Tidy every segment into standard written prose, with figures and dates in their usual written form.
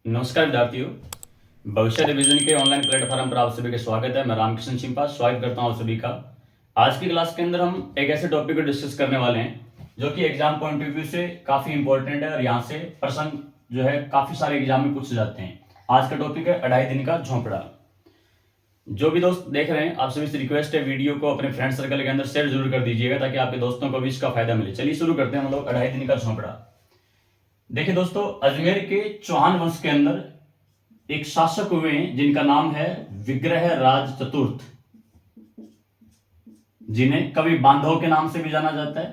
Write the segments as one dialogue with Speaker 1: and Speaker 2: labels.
Speaker 1: नमस्कार विद्यार्थियों, भविष्य रिवीजन के ऑनलाइन प्लेटफॉर्म पर आप सभी का स्वागत है। मैं रामकृष्ण चिंपा स्वागत करता हूं आप सभी का। आज की क्लास के अंदर हम एक ऐसे टॉपिक को डिस्कस करने वाले हैं जो कि एग्जाम पॉइंट ऑफ व्यू से काफी इंपॉर्टेंट है और यहाँ से प्रश्न जो है काफी सारे एग्जाम में पूछे जाते हैं। आज का टॉपिक है 2.5 दिन का झोंपड़ा। जो भी दोस्त देख रहे हैं, आप सभी से रिक्वेस्ट है वीडियो को अपने फ्रेंड सर्कल के अंदर शेयर जरूर कर दीजिएगा ताकि आपके दोस्तों को भी इसका फायदा मिले। चलिए शुरू करते हैं हम लोग 2.5 दिन का झोंपड़ा। देखिए दोस्तों, अजमेर के चौहान वंश के अंदर एक शासक हुए हैं जिनका नाम है विग्रह राज चतुर्थ, जिन्हें कवि बांधव के नाम से भी जाना जाता है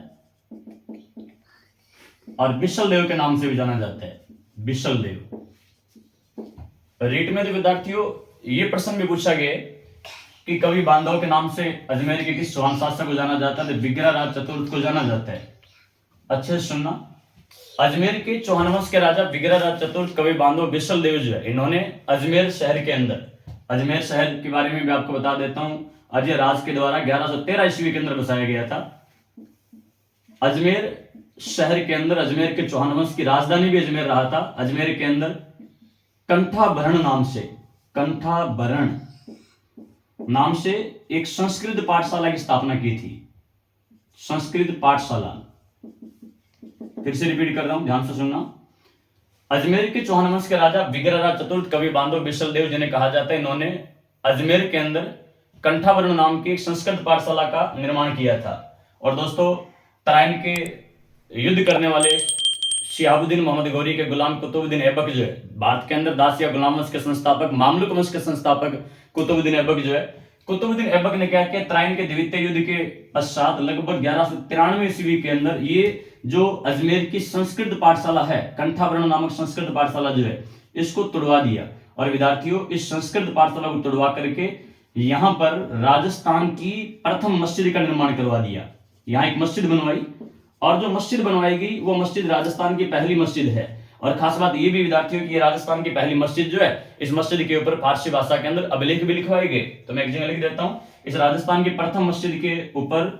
Speaker 1: और बिशल देव के नाम से भी जाना जाता है। बिशल देव। रीट में तो विद्यार्थियों ये प्रश्न भी पूछा गया कि कवि बांधव के नाम से अजमेर के किस चौहान शासक को जाना जाता है? तो विग्रह राज चतुर्थ को जाना जाता है। अच्छे से सुनना, अजमेर के चौहान वंश के राजा विग्रह राज चतुर्थ कवि बांधव बिशल देव जो है, इन्होंने अजमेर शहर के अंदर, अजमेर शहर के बारे में भी आपको बता देता हूं, अजय राज के द्वारा 1113 ईस्वी के अंदर बसाया गया था। अजमेर शहर के अंदर अजमेर के चौहान वंश की राजधानी भी अजमेर रहा था। अजमेर के अंदर कंठाभरण नाम से एक संस्कृत पाठशाला की स्थापना की थी। संस्कृत पाठशाला, फिर से रिपीट कर रहा हूं, ध्यान से सुनना। अजमेर के चौहान वंश के राजा विग्रह राज चतुर्थ कवि बांधव बिशल देव जिन्हें कहा जाता है, इन्होंने अजमेर के अंदर कंठाभरण नाम की एक संस्कृत पाठशाला का निर्माण किया था। और दोस्तों, तराइन के युद्ध करने वाले शिहाबुद्दीन मोहम्मद गौरी के गुलाम कुतुबुद्दीन ऐबक जो है, भारत के अंदर दास या गुलाम वंश के संस्थापक, मामलुक वंश के संस्थापक कुतुबुद्दीन ऐबक जो है, कुतुबुद्दीन ऐबक ने क्या किया, तराइन के द्वितीय युद्ध के पश्चात लगभग 1193 ईस्वी के अंदर ये जो अजमेर की संस्कृत पाठशाला है, कंठाभरण नामक संस्कृत पाठशाला जो है, इसको तुड़वा दिया। और विद्यार्थियों, इस संस्कृत पाठशाला को तुड़वा करके यहां पर राजस्थान की प्रथम मस्जिद का निर्माण करवा दिया। यहां एक मस्जिद बनवाई और जो मस्जिद बनवाई गई वो मस्जिद राजस्थान की पहली मस्जिद है। और खास बात ये भी विद्यार्थियों की, राजस्थान की पहली मस्जिद जो है, इस मस्जिद के ऊपर फारसी भाषा के अंदर अभिलेख भी लिखवाए गए। तो मैं एक जगह लिख देता हूं, इस राजस्थान की प्रथम मस्जिद के ऊपर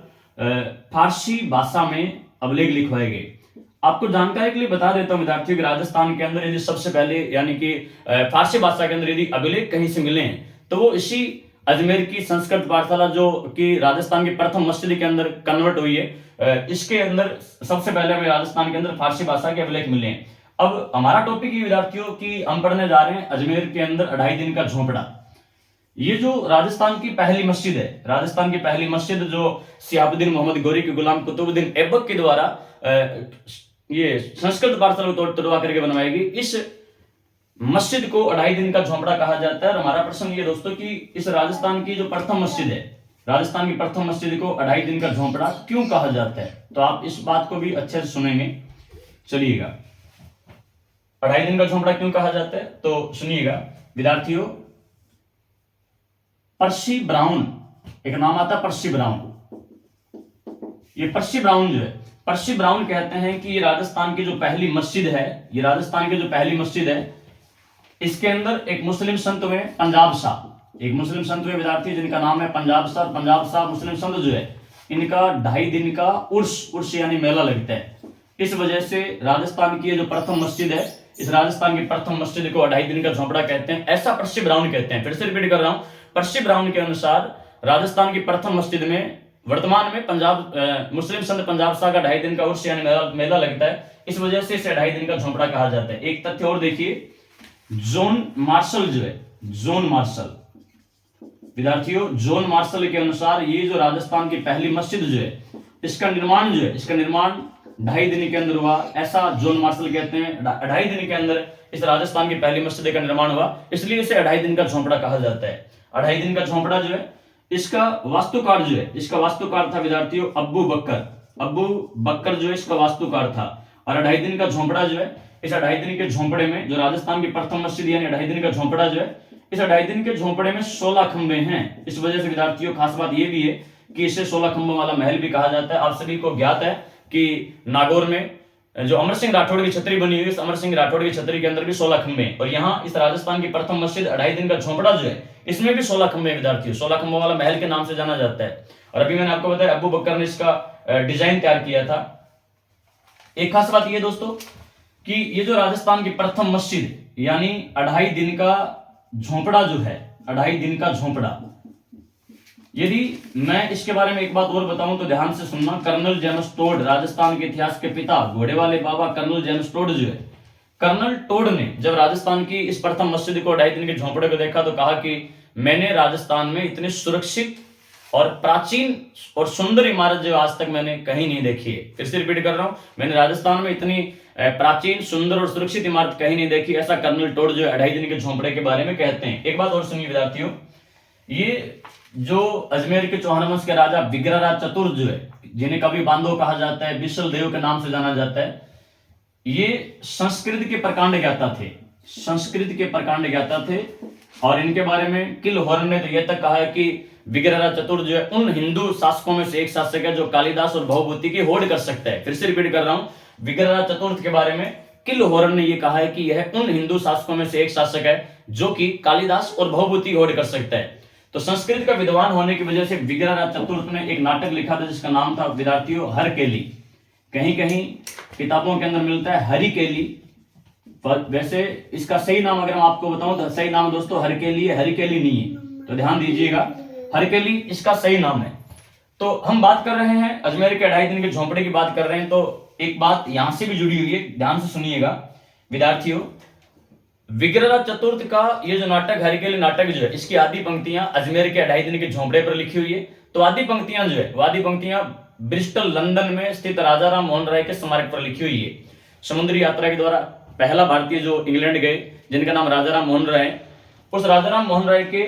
Speaker 1: फारसी भाषा में अभिलेख लिखवाए गए। आपको जानकारी के लिए बता देता हूं विद्यार्थियों कि राजस्थान के अंदर यदि सबसे पहले यानी कि फारसी भाषा के अंदर यदि अभिलेख कहीं से मिले हैं तो वो इसी अजमेर की संस्कृत पाठशाला जो कि राजस्थान की प्रथम मस्जिद के अंदर कन्वर्ट हुई है, इसके अंदर सबसे पहले हमें राजस्थान के अंदर फारसी भाषा के अभिलेख मिले हैं। अब हमारा टॉपिक ये विद्यार्थियों की हम पढ़ने जा रहे हैं अजमेर के अंदर 2.5 दिन का झोंपड़ा। ये जो राजस्थान की पहली मस्जिद है, राजस्थान की पहली मस्जिद जो शिहाबुद्दीन मोहम्मद गौरी के गुलाम कुतुबुद्दीन ऐबक के द्वारा ये संस्कृत पाठशाला को तोड़वा करके बनवाई गई, इस मस्जिद को 2.5 दिन का झोंपड़ा कहा जाता है। और हमारा प्रश्न ये दोस्तों कि इस राजस्थान की जो प्रथम मस्जिद है, राजस्थान की प्रथम मस्जिद को 2.5 दिन का झोंपड़ा क्यों कहा जाता है? तो आप इस बात को भी अच्छे से सुनेंगे। चलिएगा, 2.5 दिन का झोंपड़ा क्यों कहा जाता है तो सुनिएगा विद्यार्थियों। पर्सी ब्राउन, एक नाम आता है पर्सी ब्राउन। ये पर्सी ब्राउन जो है, पर्सी ब्राउन कहते हैं कि ये राजस्थान की जो पहली मस्जिद है, ये राजस्थान की जो पहली मस्जिद है, इसके अंदर एक मुस्लिम संत हुए पंजाब शाह, एक मुस्लिम संत हुए विद्यार्थी जिनका नाम है पंजाब शाह। पंजाब शाह मुस्लिम संत जो है, इनका 2.5 दिन का उर्स यानी मेला लगता है। इस वजह से राजस्थान की जो प्रथम मस्जिद है, इस राजस्थान की प्रथम मस्जिद को 2.5 दिन का झोंपड़ा कहते हैं, ऐसा पर्सी ब्राउन कहते हैं। फिर से रिपीट कर रहा हूं, पर्सी ब्राउन के अनुसार राजस्थान की प्रथम मस्जिद में वर्तमान में पंजाब मुस्लिम संत पंजाब शाह का 2.5 दिन का उर्स यानी मेला लगता है। इस वजह से इसे 2.5 दिन का झोंपड़ा कहा जाता है। एक तथ्य और देखिए, जॉन मार्शल जो है, जॉन मार्शल विद्यार्थियों, जॉन मार्शल के अनुसार ये जो राजस्थान की पहली मस्जिद जो है, इसका निर्माण 2.5 दिन के अंदर हुआ, ऐसा जॉन मार्शल कहते हैं। 2.5 दिन के अंदर इस राजस्थान की पहली मस्जिद का निर्माण हुआ, इसलिए इसे 2.5 दिन का झोंपड़ा कहा जाता है। 2.5 दिन का झोंपड़ा जो है, इसका वास्तुकार जो है, इसका वास्तुकार था विद्यार्थियों अब्बू बक्कर जो है इसका वास्तुकार था। और 2.5 दिन का झोंपड़ा जो है, इस 2.5 दिन के झोंपड़े में जो राजस्थान की प्रथम मस्जिद यानी 2.5 दिन का झोंपड़ा जो है, इस 2.5 दिन के झोंपड़े में 16 खंबे हैं। इस वजह से विद्यार्थियों खास बात यह भी है कि इसे 16 खंबों वाला महल भी कहा जाता है। आप सभी को ज्ञात है कि नागौर में जो अमर सिंह राठौड़ की छतरी बनी हुई है, इस अमर सिंह राठौड़ की छतरी के अंदर भी 16 खंबे हैं। और यहाँ इस राजस्थान की प्रथम मस्जिद 2.5 दिन का झोंपड़ा जो है, इसमें भी 16 खंबे विद्यार्थियों, 16 खंबों वाला महल के नाम से जाना जाता है। और अभी मैंने आपको बताया अब्बू बकर ने इसका डिजाइन तैयार किया था। एक खास बात यह दोस्तों कि ये जो राजस्थान की प्रथम मस्जिद यानी 2.5 दिन का झोंपड़ा जो है, 2.5 दिन का झोंपड़ा। यदि मैं इसके बारे में एक बात और बताऊं तो ध्यान से सुनना। कर्नल जेम्स टोड, राजस्थान के इतिहास के पिता, घोड़े वाले बाबा कर्नल जेम्स टोड जो है, कर्नल टोड ने जब राजस्थान की इस प्रथम मस्जिद को 2.5 दिन के झोंपड़े को देखा तो कहा कि मैंने राजस्थान में इतनी सुरक्षित और प्राचीन और सुंदर इमारत जो आज तक मैंने कहीं नहीं देखी है। फिर से रिपीट कर रहा हूं, मैंने राजस्थान में इतनी प्राचीन, सुंदर और सुरक्षित इमारत कहीं नहीं देखी, ऐसा कर्नल टोड जो 2.5 दिन के झोंपड़े के बारे में कहते हैं। एक बात और सुनिए विद्यार्थियों, ये जो अजमेर के चौहान वंश के राजा विग्रहराज चतुर्थ जो है, जिन्हें कभी बांधो कहा जाता है, बिसल देव के नाम से जाना जाता है, ये संस्कृत के प्रकांड ज्ञाता थे, संस्कृत के प्रकांड ज्ञाता थे। और इनके बारे में किलहोर्न ने तो यह तक कहा है कि विग्रहराज चतुर्थ जो है उन हिंदू शासकों में से एक शासक है जो कालिदास और भवभूति की होड़ कर सकता है। फिर से रिपीट कर रहा हूं, विग्रहराज चतुर्थ के बारे में किलहोर्न ने यह कहा है कि यह उन हिंदू शासकों में से एक शासक है जो कि कालिदास और भवभूति की होड़ कर सकता है। तो संस्कृत का विद्वान होने की वजह से विग्रहराज चतुर्थ ने एक नाटक लिखा था जिसका नाम था विद्यार्थियों हरकेली। कहीं कहीं किताबों के अंदर मिलता है हरिकेली, पर वैसे इसका सही नाम अगर मैं आपको बताऊं तो सही नाम दोस्तों हरकेली है, हरिकेली नहीं है, तो ध्यान दीजिएगा, हरकेली इसका सही नाम है। तो हम बात कर रहे हैं अजमेर के 2.5 दिन के झोंपड़े की बात कर रहे हैं, तो एक बात यहां से भी जुड़ी हुई है, ध्यान से सुनिएगा विद्यार्थियों। विग्रहराज चतुर्थ का ये जो नाटक हरकेली नाटक जो है, इसकी आधी पंक्तियां अजमेर के 2.5 दिन के झोंपड़े पर लिखी हुई है। तो आधी पंक्तियां जो है, वो आधी पंक्तियां ब्रिस्टल लंदन में स्थित राजा राम मोहन राय के स्मारक पर लिखी हुई है। समुद्री यात्रा के द्वारा पहला भारतीय जो इंग्लैंड गए, जिनका नाम राजा राम मोहन राय, उस राजा राम मोहन राय के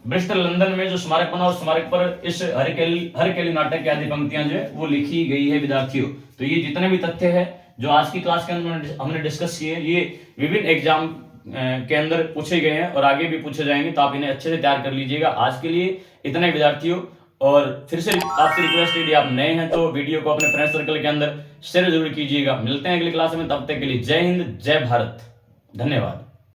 Speaker 1: ब्रिस्टल लंदन में जो स्मारक बना, उस स्मारक पर इस हरकेली नाटक की आधी पंक्तियां जो है वो लिखी गई है विद्यार्थियों। तो ये जितने भी तथ्य है जो आज की क्लास के अंदर हमने डिस्कस किए, ये विभिन्न एग्जाम के अंदर पूछे गए हैं और आगे भी पूछे जाएंगे, तो आप इन्हें अच्छे से तैयार कर लीजिएगा। आज के लिए इतने विद्यार्थियों, और फिर से आपसे रिक्वेस्ट है यदि आप नए हैं तो वीडियो को अपने फ्रेंड सर्कल के अंदर शेयर जरूर कीजिएगा। मिलते हैं अगली क्लास में, तब तक के लिए जय हिंद, जय भारत, धन्यवाद।